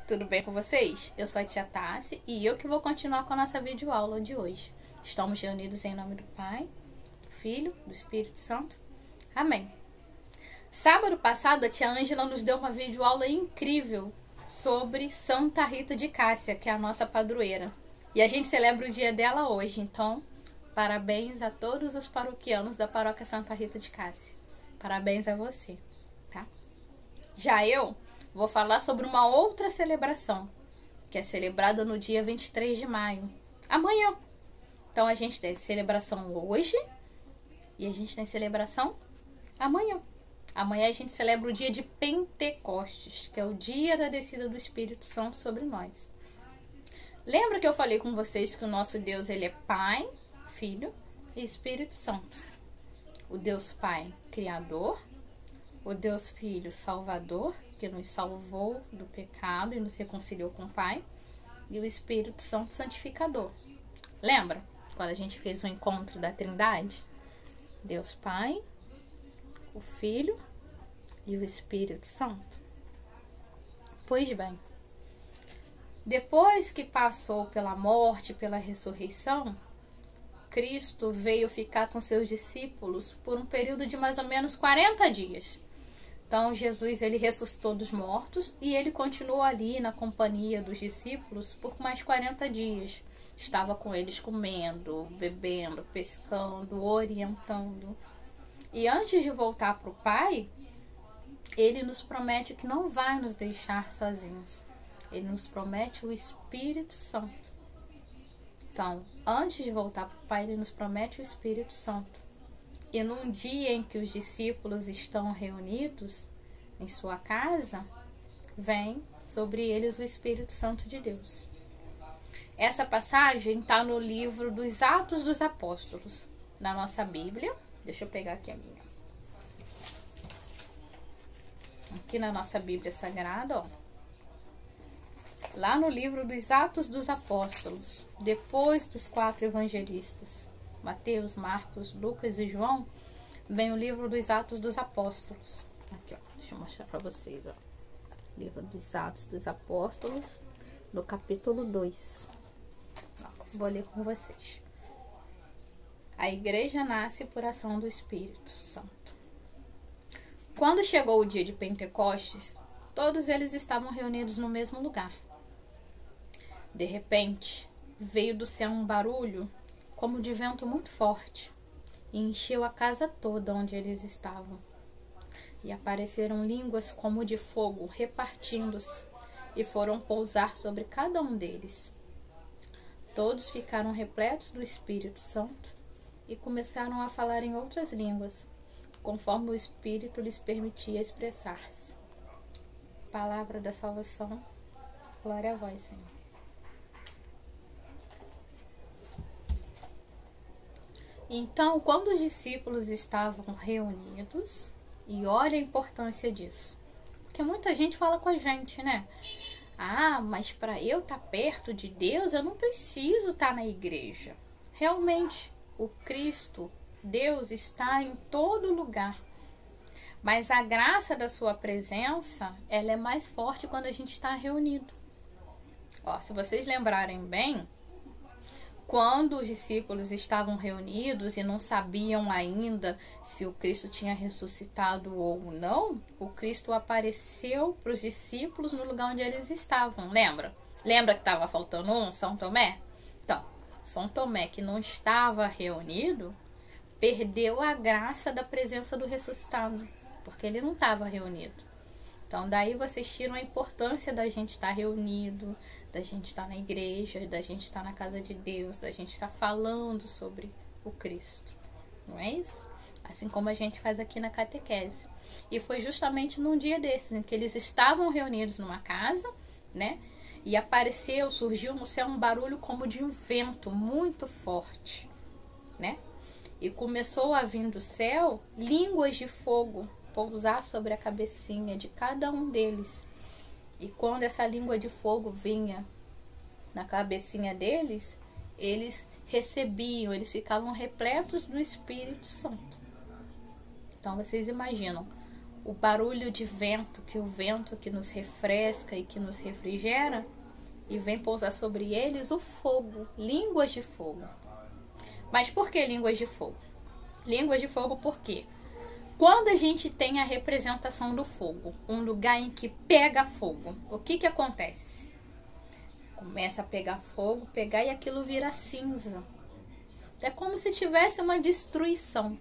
Tudo bem com vocês? Eu sou a Tia Tassi e eu que vou continuar com a nossa videoaula de hoje. Estamos reunidos em nome do Pai, do Filho, do Espírito Santo. Amém. Sábado passado, a tia Ângela nos deu uma videoaula incrível sobre Santa Rita de Cássia, que é a nossa padroeira. E a gente celebra o dia dela hoje, então parabéns a todos os paroquianos da paróquia Santa Rita de Cássia. Parabéns a você, tá? Já eu vou falar sobre uma outra celebração, que é celebrada no dia 23 de maio, amanhã. Então a gente tem celebração hoje e a gente tem celebração amanhã. Amanhã a gente celebra o dia de Pentecostes, que é o dia da descida do Espírito Santo sobre nós. Lembra que eu falei com vocês que o nosso Deus ele é Pai, Filho e Espírito Santo. O Deus Pai, Criador, o Deus Filho, Salvador, que nos salvou do pecado e nos reconciliou com o Pai, e o Espírito Santo Santificador. Lembra quando a gente fez o encontro da Trindade? Deus Pai, o Filho e o Espírito Santo. Pois bem, depois que passou pela morte, pela ressurreição, Cristo veio ficar com seus discípulos por um período de mais ou menos 40 dias. Então, Jesus ele ressuscitou dos mortos e ele continuou ali na companhia dos discípulos por mais 40 dias. Estava com eles comendo, bebendo, pescando, orientando. E antes de voltar para o Pai, ele nos promete que não vai nos deixar sozinhos. Ele nos promete o Espírito Santo. Então, antes de voltar para o Pai, ele nos promete o Espírito Santo. E num dia em que os discípulos estão reunidos em sua casa, vem sobre eles o Espírito Santo de Deus. Essa passagem está no livro dos Atos dos Apóstolos, na nossa Bíblia. Deixa eu pegar aqui a minha. Aqui na nossa Bíblia Sagrada, ó. Lá no livro dos Atos dos Apóstolos, depois dos 4 evangelistas, Mateus, Marcos, Lucas e João, vem o livro dos Atos dos Apóstolos. Aqui, ó, deixa eu mostrar para vocês, ó. Livro dos Atos dos Apóstolos, no capítulo 2. Ó, vou ler com vocês. A igreja nasce por ação do Espírito Santo. Quando chegou o dia de Pentecostes, todos eles estavam reunidos no mesmo lugar. De repente, veio do céu um barulho como de vento muito forte, e encheu a casa toda onde eles estavam. E apareceram línguas como de fogo, repartindo-se, e foram pousar sobre cada um deles. Todos ficaram repletos do Espírito Santo e começaram a falar em outras línguas, conforme o Espírito lhes permitia expressar-se. Palavra da salvação. Glória a vós, Senhor. Então, quando os discípulos estavam reunidos, e olha a importância disso, porque muita gente fala com a gente, né? Ah, mas para eu estar perto de Deus, eu não preciso estar na igreja. Realmente, o Cristo, Deus, está em todo lugar. Mas a graça da sua presença, ela é mais forte quando a gente está reunido. Ó, se vocês lembrarem bem, quando os discípulos estavam reunidos e não sabiam ainda se o Cristo tinha ressuscitado ou não, o Cristo apareceu para os discípulos no lugar onde eles estavam. Lembra? Lembra que estava faltando um, São Tomé? Então, São Tomé, que não estava reunido, perdeu a graça da presença do ressuscitado, porque ele não estava reunido. Então, daí vocês tiram a importância da gente estar reunido, da gente estar na igreja, da gente estar na casa de Deus, da gente estar falando sobre o Cristo. Não é isso? Assim como a gente faz aqui na catequese. E foi justamente num dia desses, em que eles estavam reunidos numa casa, né? E surgiu no céu um barulho como de um vento muito forte, né? E começou a vir do céu línguas de fogo pousar sobre a cabecinha de cada um deles. E quando essa língua de fogo vinha na cabecinha deles, eles recebiam, eles ficavam repletos do Espírito Santo. Então vocês imaginam o barulho de vento, que o vento que nos refresca e que nos refrigera, e vem pousar sobre eles o fogo, línguas de fogo. Mas por que línguas de fogo? Línguas de fogo por quê? Quando a gente tem a representação do fogo, um lugar em que pega fogo, o que acontece? Começa a pegar fogo, pegar e aquilo vira cinza. É como se tivesse uma destruição.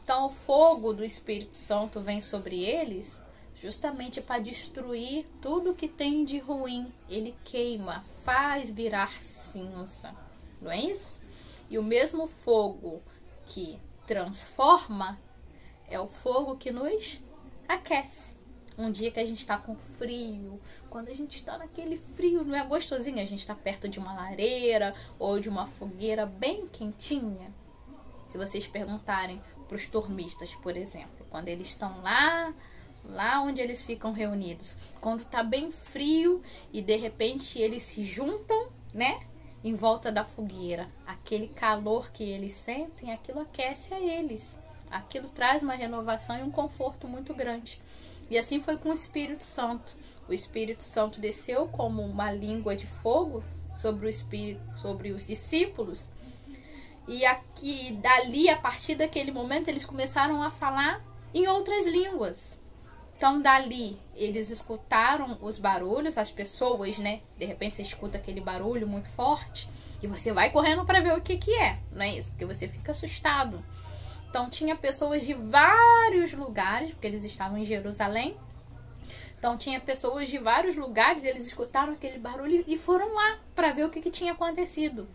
Então o fogo do Espírito Santo vem sobre eles justamente para destruir tudo que tem de ruim. Ele queima, faz virar cinza, não é isso? E o mesmo fogo que transforma é o fogo que nos aquece. Um dia que a gente está com frio, quando a gente está naquele frio, não é gostosinho? A gente está perto de uma lareira ou de uma fogueira bem quentinha. Se vocês perguntarem para os turmistas, por exemplo, quando eles estão lá onde eles ficam reunidos, quando está bem frio e de repente eles se juntam, né, em volta da fogueira, aquele calor que eles sentem, aquilo aquece a eles. Aquilo traz uma renovação e um conforto muito grande. E assim foi com o Espírito Santo. O Espírito Santo desceu como uma língua de fogo sobre os discípulos. E aqui, dali, a partir daquele momento, eles começaram a falar em outras línguas. Então, dali, eles escutaram os barulhos, as pessoas, né? De repente, você escuta aquele barulho muito forte e você vai correndo para ver o que é, não é isso? Porque você fica assustado. Então, tinha pessoas de vários lugares, porque eles estavam em Jerusalém. Então, tinha pessoas de vários lugares, eles escutaram aquele barulho e foram lá para ver o que tinha acontecido.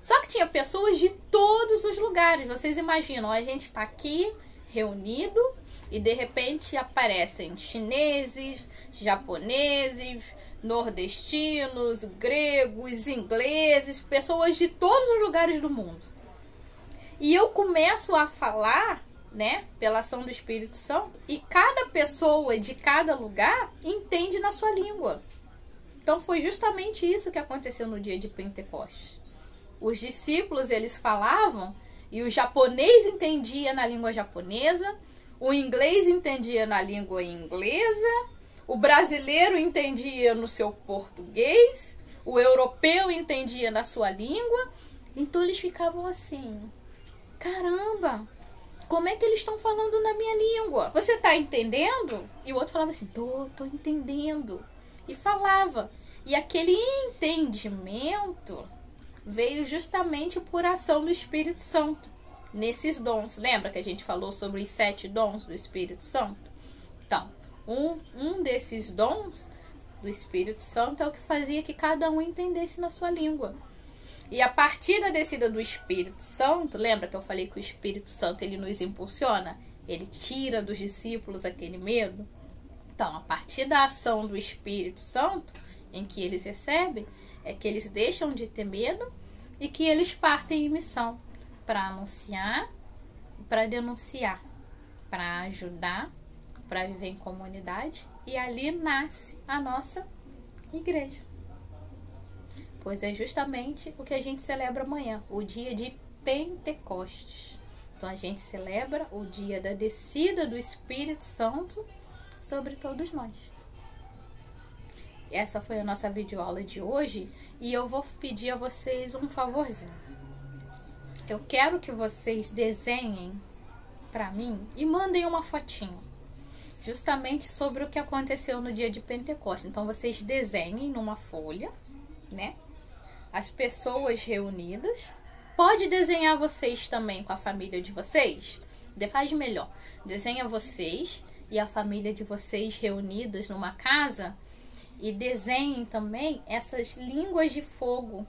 Só que tinha pessoas de todos os lugares. Vocês imaginam, a gente está aqui reunido e de repente aparecem chineses, japoneses, nordestinos, gregos, ingleses, pessoas de todos os lugares do mundo. E eu começo a falar, né, pela ação do Espírito Santo, e cada pessoa de cada lugar entende na sua língua. Então foi justamente isso que aconteceu no dia de Pentecostes. Os discípulos, eles falavam, e o japonês entendia na língua japonesa, o inglês entendia na língua inglesa, o brasileiro entendia no seu português, o europeu entendia na sua língua. Então eles ficavam assim: caramba, como é que eles estão falando na minha língua? Você tá entendendo? E o outro falava assim: tô entendendo. E falava. E aquele entendimento veio justamente por ação do Espírito Santo, nesses dons. Lembra que a gente falou sobre os 7 dons do Espírito Santo? Então, um desses dons do Espírito Santo é o que fazia que cada um entendesse na sua língua. E a partir da descida do Espírito Santo, lembra que eu falei que o Espírito Santo ele nos impulsiona? Ele tira dos discípulos aquele medo? Então, a partir da ação do Espírito Santo, em que eles recebem, é que eles deixam de ter medo e que eles partem em missão para anunciar, para denunciar, para ajudar, para viver em comunidade. E ali nasce a nossa igreja. Pois é justamente o que a gente celebra amanhã, o dia de Pentecostes. Então a gente celebra o dia da descida do Espírito Santo sobre todos nós. Essa foi a nossa videoaula de hoje e eu vou pedir a vocês um favorzinho. Eu quero que vocês desenhem para mim e mandem uma fotinho, justamente sobre o que aconteceu no dia de Pentecostes. Então vocês desenhem numa folha, né? As pessoas reunidas. Pode desenhar vocês também com a família de vocês. Faz melhor. Desenha vocês e a família de vocês reunidas numa casa. E desenhem também essas línguas de fogo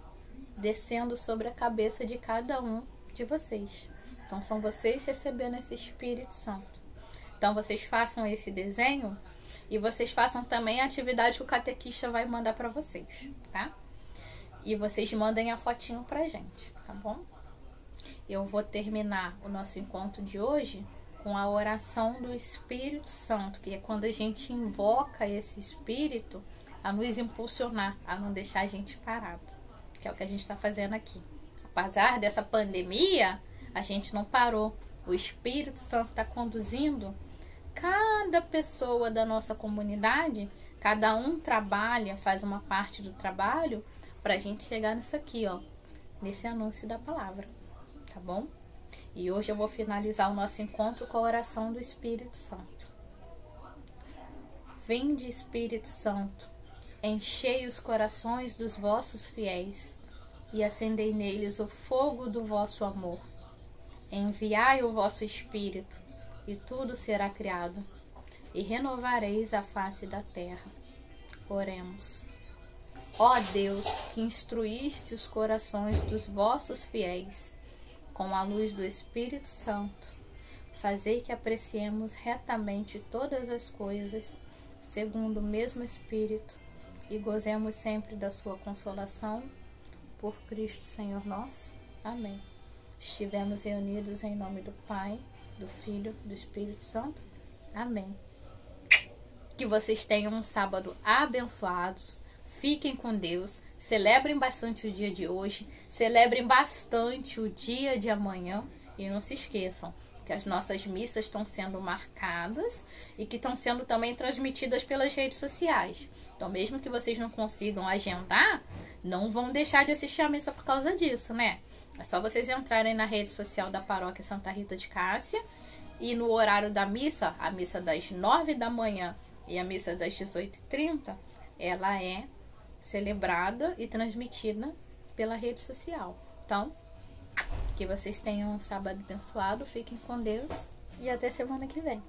descendo sobre a cabeça de cada um de vocês. Então são vocês recebendo esse Espírito Santo. Então vocês façam esse desenho e vocês façam também a atividade que o catequista vai mandar para vocês, tá? E vocês mandem a fotinho pra gente, tá bom? Eu vou terminar o nosso encontro de hoje com a oração do Espírito Santo, que é quando a gente invoca esse Espírito a nos impulsionar, a não deixar a gente parado, que é o que a gente está fazendo aqui. Apesar dessa pandemia, a gente não parou. O Espírito Santo está conduzindo cada cada pessoa da nossa comunidade, cada um trabalha, faz uma parte do trabalho para a gente chegar nisso aqui, ó, nesse anúncio da palavra, tá bom? E hoje eu vou finalizar o nosso encontro com a oração do Espírito Santo. Vinde, Espírito Santo, enchei os corações dos vossos fiéis e acendei neles o fogo do vosso amor. Enviai o vosso Espírito e tudo será criado e renovareis a face da terra. Oremos. Ó Deus, que instruíste os corações dos vossos fiéis com a luz do Espírito Santo, fazei que apreciemos retamente todas as coisas, segundo o mesmo Espírito, e gozemos sempre da sua consolação, por Cristo Senhor nosso. Amém. Estivemos reunidos em nome do Pai, do Filho, do Espírito Santo. Amém. Que vocês tenham um sábado abençoado. Fiquem com Deus. Celebrem bastante o dia de hoje. Celebrem bastante o dia de amanhã. E não se esqueçam que as nossas missas estão sendo marcadas e que estão sendo também transmitidas pelas redes sociais. Então, mesmo que vocês não consigam agendar, não vão deixar de assistir a missa por causa disso, né? É só vocês entrarem na rede social da Paróquia Santa Rita de Cássia e no horário da missa, a missa das 9 da manhã e a missa das 18h30, ela é celebrada e transmitida pela rede social. Então, que vocês tenham um sábado abençoado, fiquem com Deus e até semana que vem.